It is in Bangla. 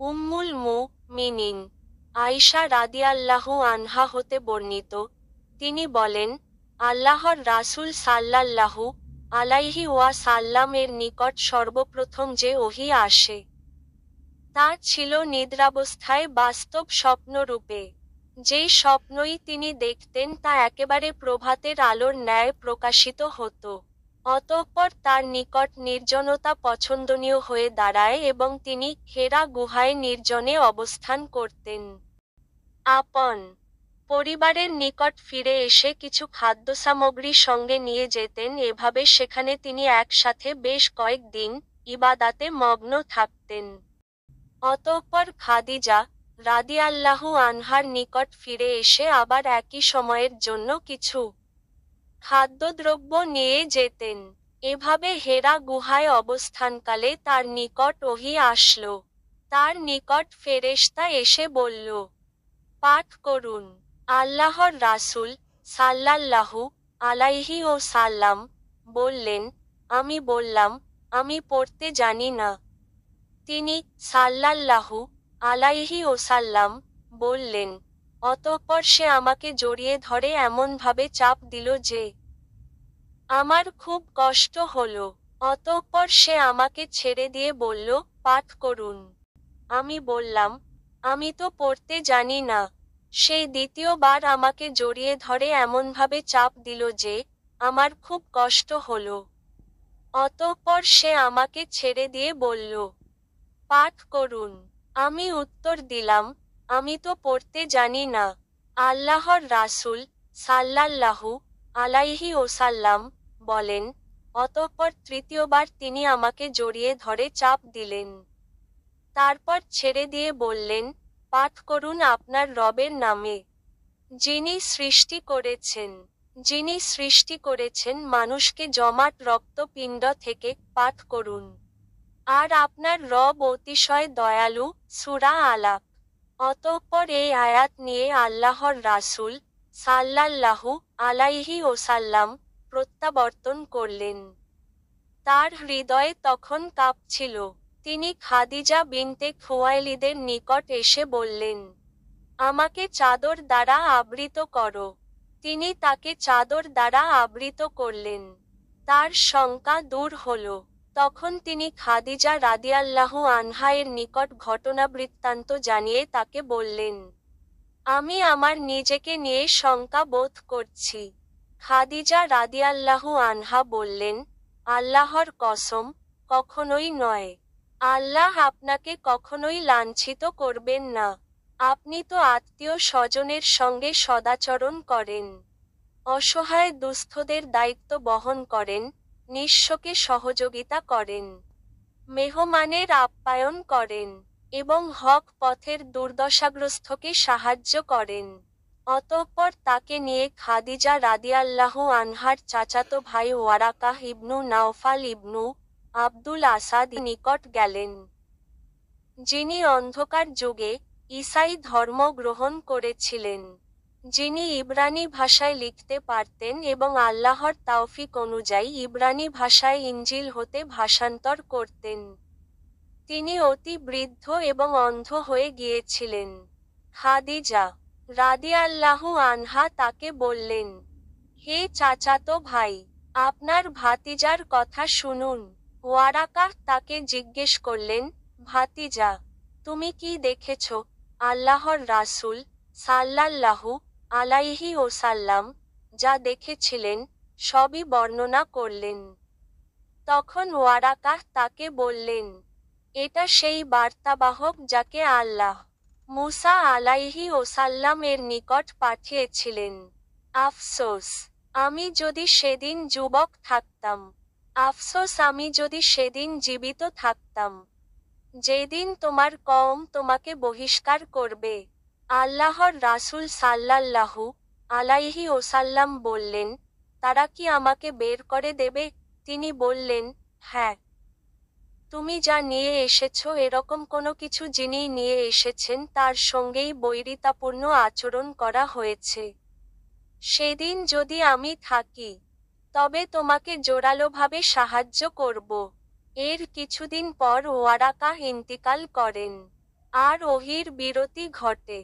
উম্মুল মুমিনিন আয়েশা রাদিয়াল্লাহু আনহা হতে বর্ণিত, তিনি বলেন, আল্লাহর রাসূল সাল্লাল্লাহু আলাইহি ওয়াসাল্লাম এর নিকট সর্বপ্রথম যে ওহী আসে তা ছিল নিদ্রাবস্থায় বাস্তব স্বপ্নরূপে। যেই স্বপ্নই তিনি দেখতেন তা একেবারে প্রভাতের আলোর ন্যায় প্রকাশিত হতো। অতঃপর তার নিকট নির্জনতা পছন্দনীয় হয়ে দাঁড়ায় এবং তিনি হেরা গুহায় নির্জনে অবস্থান করতেন। আপন পরিবারের নিকট ফিরে এসে কিছু খাদ্যসামগ্রী সঙ্গে নিয়ে যেতেন। এভাবে সেখানে তিনি একসাথে বেশ কয়েকদিন ইবাদাতে মগ্ন থাকতেন। অতঃপর খাদিজা রাদিয়াল্লাহু আনহার নিকট ফিরে এসে আবার একই সময়ের জন্য কিছু খাদ্যদ্রব্য নিয়ে যেতেন। এভাবে হেরা গুহায় অবস্থানকালে তার নিকট ওহী আসলো। তার নিকট ফেরেশতা এসে বলল, পাঠ করুন। আল্লাহর রাসূল সাল্লাল্লাহু আলাইহি ওয়াসাল্লাম বললেন, আমি বললাম, আমি পড়তে জানি না। তিনি সাল্লাল্লাহু আলাইহি ওয়াসাল্লাম বললেন, অতঃপর সে আমাকে জড়িয়ে ধরে এমনভাবে চাপ দিল যে আমার খুব কষ্ট হলো। অতঃপর সে আমাকে ছেড়ে দিয়ে বলল, পাঠ করুন। আমি বললাম, আমি তো পড়তে জানি না। সে দ্বিতীয়বার আমাকে জড়িয়ে ধরে এমনভাবে চাপ দিল যে আমার খুব কষ্ট হলো। অতঃপর সে আমাকে ছেড়ে দিয়ে বলল, পাঠ করুন। আমি উত্তর দিলাম, আমি তো পড়তে জানি না। আল্লাহর রাসূল সাল্লাল্লাহু আলাইহি ওয়াসাল্লাম বলেন, অতঃপর তৃতীয়বার তিনি আমাকে জড়িয়ে ধরে চাপ দিলেন। তারপর ছেড়ে দিয়ে বললেন, পাঠ করুন আপনার রবের নামে, যিনি সৃষ্টি করেছেন। যিনি সৃষ্টি করেছেন মানুষকে জমাট রক্তপিণ্ড থেকে, পাঠ করুন। আর আপনার রব অতিশয় দয়ালু। সূরা আলাক। অতঃপর এই আয়াত নিয়ে আল্লাহর রাসূল সাল্লাল্লাহু আলাইহি ওয়াসাল্লাম প্রত্যাবর্তন করলেন। তার হৃদয়ে তখন কাঁপছিল। তিনি খাদিজা বিনতে খুয়াইলিদের নিকট এসে বললেন, আমাকে চাদর দ্বারা আবৃত করো। তিনি তাকে চাদর দ্বারা আবৃত করলেন। তার শঙ্কা দূর হল। তখন তিনি খাদিজা রাদিয়াল্লাহু আনহা এর নিকট ঘটনাবৃত্তান্ত জানিয়ে তাকে বললেন, আমি আমার নিজেকে নিয়ে শঙ্কা বোধ করছি। খাদিজা রাদিয়াল্লাহু আনহা বললেন, আল্লাহর কসম, কখনোই নয়। আল্লাহ আপনাকে কখনোই লাঞ্ছিত করবেন না। আপনি তো আত্মীয় স্বজনের সঙ্গে সদাচরণ করেন, অসহায় দুস্থদের দায়িত্ব বহন করেন, নিঃস্বকে সহযোগিতা করেন, মেহমানের আপ্যায়ন করেন এবং হক পথের দুর্দশাগ্রস্তকে সাহায্য করেন। অতঃপর তাকে নিয়ে খাদিজা রাদিয়াল্লাহু আনহার চাচাতো ভাই ওয়ারাকাহ ইবনু নাওফাল ইবনু আব্দুল আসাদ নিকট গেলেন, যিনি অন্ধকার যুগে ঈসাই ধর্ম গ্রহণ করেছিলেন, যিনি ইব্রানি ভাষায় লিখতে পারতেন এবং আল্লাহর তাওফিক অনুযায়ী ইব্রানি ভাষায় ইনজিল হতে ভাষান্তর করতেন। তিনি অতি বৃদ্ধ এবং অন্ধ হয়ে গিয়েছিলেন। খাদিজা রাদিয়াল্লাহু আনহা তাকে বললেন, হে চাচাতো ভাই, আপনার ভাতিজার কথা শুনুন। ওয়ারাকাহ তাকে জিজ্ঞেস করলেন, ভাতিজা, তুমি কি দেখেছ? আল্লাহর রাসূল সাল্লাল্লাহু আলাইহি ওয়াসাল্লাম যা দেখেছিলেন সবই বর্ণনা করলেন। তখন ওয়ারাকাহ তাকে বললেন, এটা সেই বার্তাবাহক যাকে আল্লাহ মুসা আলাইহি ওয়াসাল্লাম এর নিকট পাঠিয়েছিলেন। আফসোস, আমি যদি সেদিন যুবক থাকতাম। আফসোস, আমি যদি সেদিন জীবিত থাকতাম, যেদিন তোমার কওম তোমাকে বহিষ্কার করবে। আল্লাহর রাসূল সাল্লাল্লাহু আলাইহি ওয়াসাল্লাম বললেন, তারা কি আমাকে বের করে দেবে? তিনি বললেন, হ্যাঁ। তুমি যা নিয়ে এসেছো এরকম কোনো কিছু যিনি নিয়ে এসেছেন তার সঙ্গেই বৈরিতাপূর্ণ আচরণ করা হয়েছে। সেদিন যদি আমি থাকি, তবে তোমাকে জোরালোভাবে সাহায্য করব। এর কিছুদিন পর ওয়ারাকাহ ইন্তিকাল করেন। আর ওহীর বিরতি ঘটে।